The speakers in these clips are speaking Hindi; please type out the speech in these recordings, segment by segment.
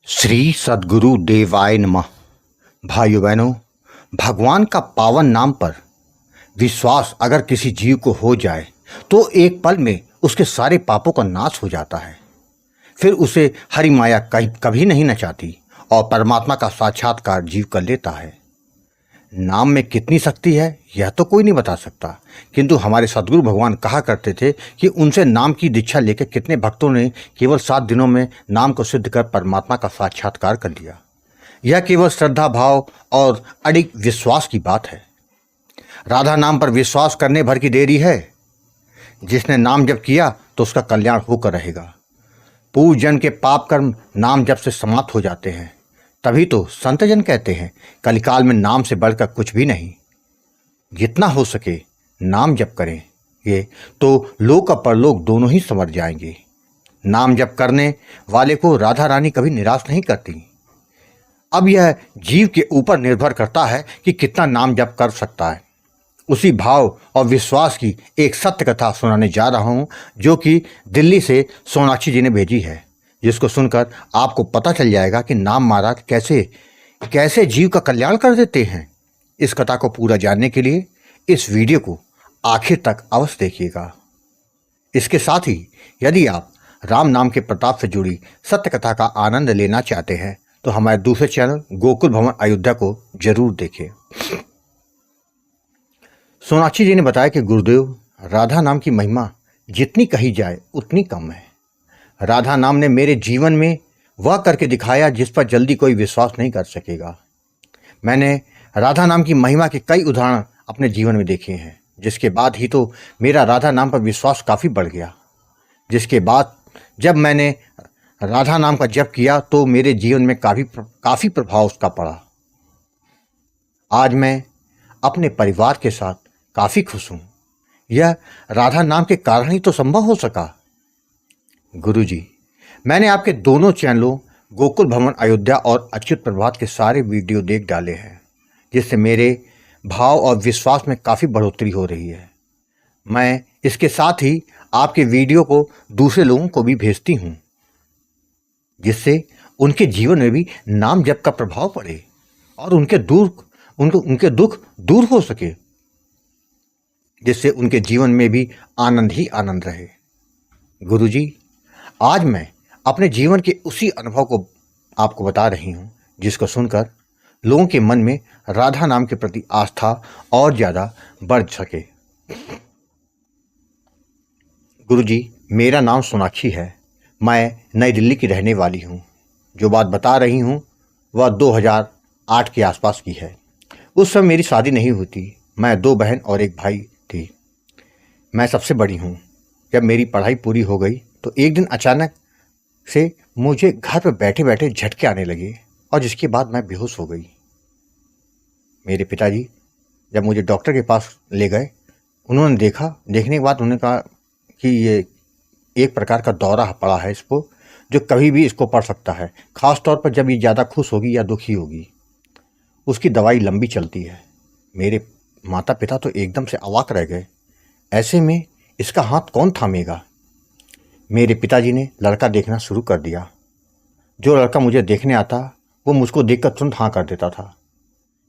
श्री सद्गुरु देवाय नमः। भाइयों बहनों, भगवान का पावन नाम पर विश्वास अगर किसी जीव को हो जाए तो एक पल में उसके सारे पापों का नाश हो जाता है। फिर उसे हरि माया कभी नहीं नचाती और परमात्मा का साक्षात्कार जीव कर लेता है। नाम में कितनी शक्ति है यह तो कोई नहीं बता सकता, किंतु हमारे सद्गुरु भगवान कहा करते थे कि उनसे नाम की दीक्षा लेकर कितने भक्तों ने केवल 7 दिनों में नाम को सिद्ध कर परमात्मा का साक्षात्कार कर लिया। यह केवल श्रद्धा भाव और अडिग विश्वास की बात है। राधा नाम पर विश्वास करने भर की देरी है। जिसने नाम जप किया तो उसका कल्याण होकर रहेगा। पूर्व जन्म के पाप कर्म नाम जप से समाप्त हो जाते हैं। तभी तो संतजन कहते हैं कलिकाल में नाम से बढ़कर कुछ भी नहीं। जितना हो सके नाम जप करें, ये तो लोक और परलोक दोनों ही संवर जाएंगे। नाम जप करने वाले को राधा रानी कभी निराश नहीं करती। अब यह जीव के ऊपर निर्भर करता है कि कितना नाम जप कर सकता है। उसी भाव और विश्वास की एक सत्य कथा सुनाने जा रहा हूँ, जो कि दिल्ली से सोनाक्षी जी ने भेजी है, जिसको सुनकर आपको पता चल जाएगा कि नाम महाराज कैसे कैसे जीव का कल्याण कर देते हैं। इस कथा को पूरा जानने के लिए इस वीडियो को आखिर तक अवश्य देखिएगा। इसके साथ ही यदि आप राम नाम के प्रताप से जुड़ी सत्य कथा का आनंद लेना चाहते हैं तो हमारे दूसरे चैनल गोकुल भवन अयोध्या को जरूर देखें। सोनाक्षी जी ने बताया कि गुरुदेव, राधा नाम की महिमा जितनी कही जाए उतनी कम है। राधा नाम ने मेरे जीवन में वह करके दिखाया जिस पर जल्दी कोई विश्वास नहीं कर सकेगा। मैंने राधा नाम की महिमा के कई उदाहरण अपने जीवन में देखे हैं, जिसके बाद ही तो मेरा राधा नाम पर विश्वास काफ़ी बढ़ गया। जिसके बाद जब मैंने राधा नाम का जप किया तो मेरे जीवन में काफ़ी प्रभाव उसका पड़ा। आज मैं अपने परिवार के साथ काफ़ी खुश हूँ। यह राधा नाम के कारण ही तो संभव हो सका। गुरुजी, मैंने आपके दोनों चैनलों गोकुल भवन अयोध्या और अच्युत प्रभात के सारे वीडियो देख डाले हैं, जिससे मेरे भाव और विश्वास में काफ़ी बढ़ोतरी हो रही है। मैं इसके साथ ही आपके वीडियो को दूसरे लोगों को भी भेजती हूँ, जिससे उनके जीवन में भी नाम जप का प्रभाव पड़े और उनके दुख दूर हो सके, जिससे उनके जीवन में भी आनंद ही आनंद रहे। गुरुजी, आज मैं अपने जीवन के उसी अनुभव को आपको बता रही हूँ, जिसको सुनकर लोगों के मन में राधा नाम के प्रति आस्था और ज़्यादा बढ़ सके। गुरुजी, मेरा नाम सोनाक्षी है। मैं नई दिल्ली की रहने वाली हूँ। जो बात बता रही हूँ वह 2008 के आसपास की है। उस समय मेरी शादी नहीं हुई थी। मैं 2 बहन और 1 भाई थी। मैं सबसे बड़ी हूँ। जब मेरी पढ़ाई पूरी हो गई तो एक दिन अचानक से मुझे घर पर बैठे बैठे झटके आने लगे और जिसके बाद मैं बेहोश हो गई। मेरे पिताजी जब मुझे डॉक्टर के पास ले गए, उन्होंने देखने के बाद उन्होंने कहा कि ये एक प्रकार का दौरा पड़ा है इसको, जो कभी भी इसको पड़ सकता है, ख़ास तौर पर जब ये ज़्यादा खुश होगी या दुखी होगी। उसकी दवाई लंबी चलती है। मेरे माता पिता तो एकदम से अवाक रह गए। ऐसे में इसका हाथ कौन थामेगा। मेरे पिताजी ने लड़का देखना शुरू कर दिया। जो लड़का मुझे देखने आता वो मुझको देखकर तुरंत हाँ कर देता था,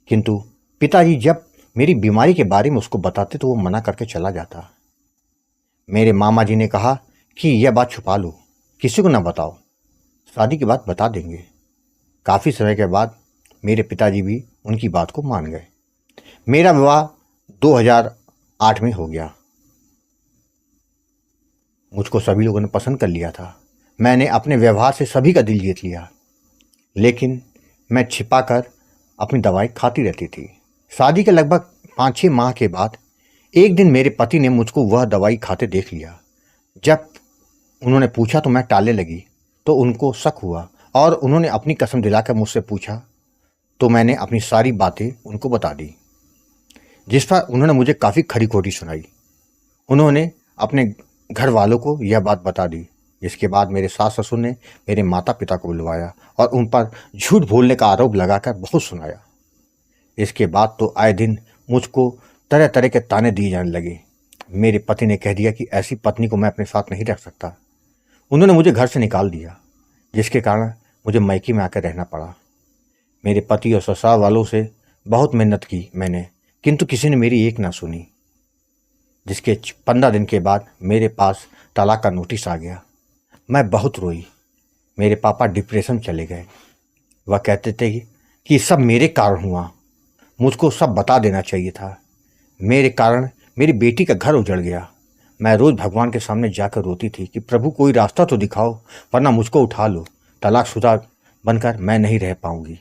किंतु पिताजी जब मेरी बीमारी के बारे में उसको बताते तो वो मना करके चला जाता। मेरे मामा जी ने कहा कि यह बात छुपा लो, किसी को ना बताओ, शादी के बाद बता देंगे। काफ़ी समय के बाद मेरे पिताजी भी उनकी बात को मान गए। मेरा विवाह 2008 में हो गया। मुझको सभी लोगों ने पसंद कर लिया था। मैंने अपने व्यवहार से सभी का दिल जीत लिया, लेकिन मैं छिपा कर अपनी दवाई खाती रहती थी। शादी के लगभग 5-6 माह के बाद एक दिन मेरे पति ने मुझको वह दवाई खाते देख लिया। जब उन्होंने पूछा तो मैं टालने लगी, तो उनको शक हुआ और उन्होंने अपनी कसम दिलाकर मुझसे पूछा, तो मैंने अपनी सारी बातें उनको बता दी, जिस पर उन्होंने मुझे काफ़ी खरी खोटी सुनाई। उन्होंने अपने घर वालों को यह बात बता दी, जिसके बाद मेरे सास ससुर ने मेरे माता पिता को बुलवाया और उन पर झूठ बोलने का आरोप लगाकर बहुत सुनाया। इसके बाद तो आए दिन मुझको तरह तरह के ताने दिए जाने लगे। मेरे पति ने कह दिया कि ऐसी पत्नी को मैं अपने साथ नहीं रख सकता। उन्होंने मुझे घर से निकाल दिया, जिसके कारण मुझे मैके में आकर रहना पड़ा। मेरे पति और ससुराल वालों से बहुत मेहनत की मैंने, किंतु किसी ने मेरी एक ना सुनी, जिसके 15 दिन के बाद मेरे पास तलाक का नोटिस आ गया। मैं बहुत रोई। मेरे पापा डिप्रेशन चले गए। वह कहते थे कि सब मेरे कारण हुआ, मुझको सब बता देना चाहिए था। मेरे कारण मेरी बेटी का घर उजड़ गया। मैं रोज़ भगवान के सामने जाकर रोती थी कि प्रभु कोई रास्ता तो दिखाओ, वरना मुझको उठा लो। तलाकशुदा बनकर मैं नहीं रह पाऊंगी।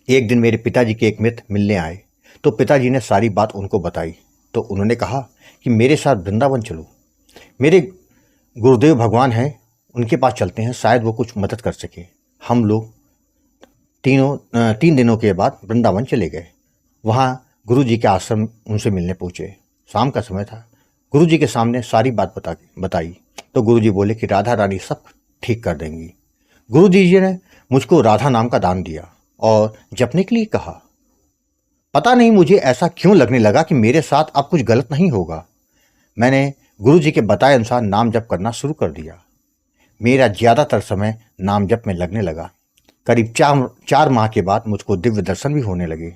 एक दिन मेरे पिताजी के एक मित्र मिलने आए तो पिताजी ने सारी बात उनको बताई। तो उन्होंने कहा कि मेरे साथ वृंदावन चलो, मेरे गुरुदेव भगवान हैं, उनके पास चलते हैं, शायद वो कुछ मदद कर सके। हम लोग 3 दिनों के बाद वृंदावन चले गए। वहाँ गुरु जी के आश्रम उनसे मिलने पहुँचे। शाम का समय था। गुरु जी के सामने सारी बात बताई तो गुरु जी बोले कि राधा रानी सब ठीक कर देंगी। गुरु जी ने मुझको राधा नाम का दान दिया और जपने के लिए कहा। पता नहीं मुझे ऐसा क्यों लगने लगा कि मेरे साथ अब कुछ गलत नहीं होगा। मैंने गुरु जी के बताए अनुसार नाम जप करना शुरू कर दिया। मेरा ज़्यादातर समय नाम जप में लगने लगा। करीब 4 माह के बाद मुझको दिव्य दर्शन भी होने लगे।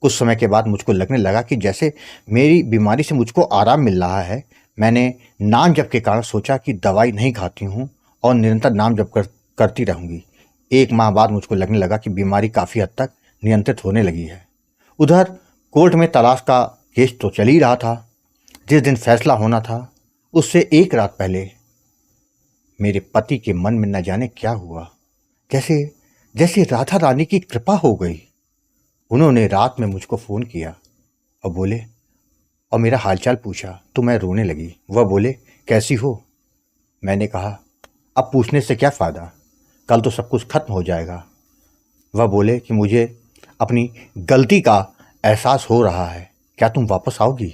कुछ समय के बाद मुझको लगने लगा कि जैसे मेरी बीमारी से मुझको आराम मिल रहा है। मैंने नाम जप के कारण सोचा कि दवाई नहीं खाती हूँ और निरंतर नाम जप करती रहूँगी। 1 माह बाद मुझको लगने लगा कि बीमारी काफ़ी हद तक नियंत्रित होने लगी है। उधर कोर्ट में तलाक का केस तो चल ही रहा था। जिस दिन फैसला होना था उससे 1 रात पहले मेरे पति के मन में न जाने क्या हुआ, जैसे राधा रानी की कृपा हो गई। उन्होंने रात में मुझको फ़ोन किया और बोले और मेरा हालचाल पूछा तो मैं रोने लगी। वह बोले कैसी हो? मैंने कहा अब पूछने से क्या फ़ायदा, कल तो सब कुछ खत्म हो जाएगा। वह बोले कि मुझे अपनी गलती का एहसास हो रहा है, क्या तुम वापस आओगी?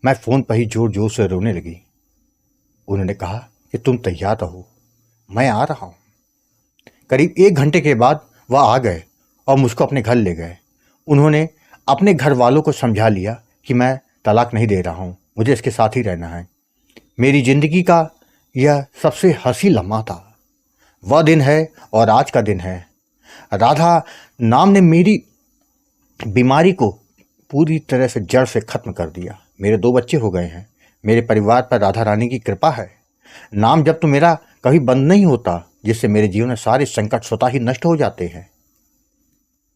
मैं फ़ोन पर ही ज़ोर ज़ोर से रोने लगी। उन्होंने कहा कि तुम तैयार रहो, मैं आ रहा हूँ। करीब 1 घंटे के बाद वह आ गए और मुझको अपने घर ले गए। उन्होंने अपने घर वालों को समझा लिया कि मैं तलाक नहीं दे रहा हूँ, मुझे इसके साथ ही रहना है। मेरी ज़िंदगी का यह सबसे हंसी लम्हा था। वह दिन है और आज का दिन है। राधा नाम ने मेरी बीमारी को पूरी तरह से जड़ से ख़त्म कर दिया। मेरे 2 बच्चे हो गए हैं। मेरे परिवार पर राधा रानी की कृपा है। नाम जब तो मेरा कभी बंद नहीं होता, जिससे मेरे जीवन में सारे संकट स्वतः ही नष्ट हो जाते हैं।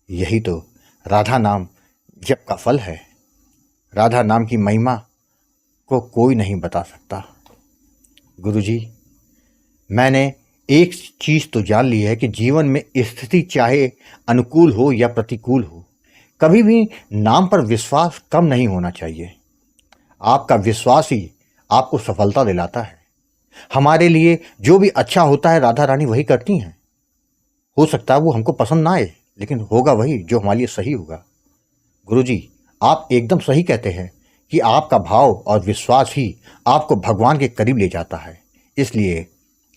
यही तो राधा नाम जप का फल है। राधा नाम की महिमा को कोई नहीं बता सकता। गुरुजी, मैंने एक चीज़ तो जान ली है कि जीवन में स्थिति चाहे अनुकूल हो या प्रतिकूल हो, कभी भी नाम पर विश्वास कम नहीं होना चाहिए। आपका विश्वास ही आपको सफलता दिलाता है। हमारे लिए जो भी अच्छा होता है राधा रानी वही करती हैं। हो सकता है वो हमको पसंद ना आए, लेकिन होगा वही जो हमारे लिए सही होगा। गुरुजी, आप एकदम सही कहते हैं कि आपका भाव और विश्वास ही आपको भगवान के करीब ले जाता है। इसलिए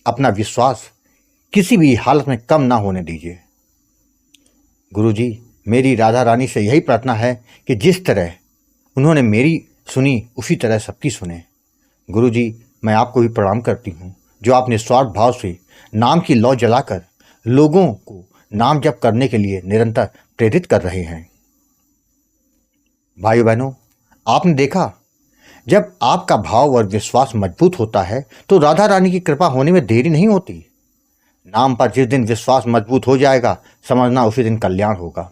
अपना विश्वास किसी भी हालत में कम ना होने दीजिए। गुरुजी, मेरी राधा रानी से यही प्रार्थना है कि जिस तरह उन्होंने मेरी सुनी उसी तरह सबकी सुने। गुरुजी, मैं आपको भी प्रणाम करती हूँ जो आप निस्वार्थ भाव से नाम की लौ जलाकर लोगों को नाम जप करने के लिए निरंतर प्रेरित कर रहे हैं। भाइयों बहनों, आपने देखा, जब आपका भाव और विश्वास मजबूत होता है तो राधा रानी की कृपा होने में देरी नहीं होती। नाम पर जिस दिन विश्वास मजबूत हो जाएगा, समझना उसी दिन कल्याण होगा।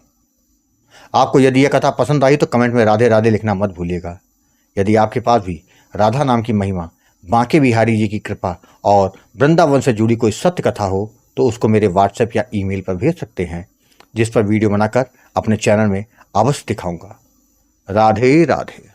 आपको यदि यह कथा पसंद आई तो कमेंट में राधे राधे लिखना मत भूलिएगा। यदि आपके पास भी राधा नाम की महिमा, बांके बिहारी जी की कृपा और वृंदावन से जुड़ी कोई सत्य कथा हो तो उसको मेरे व्हाट्सएप या ईमेल पर भेज सकते हैं, जिस पर वीडियो बनाकर अपने चैनल में अवश्य दिखाऊंगा। राधे राधे।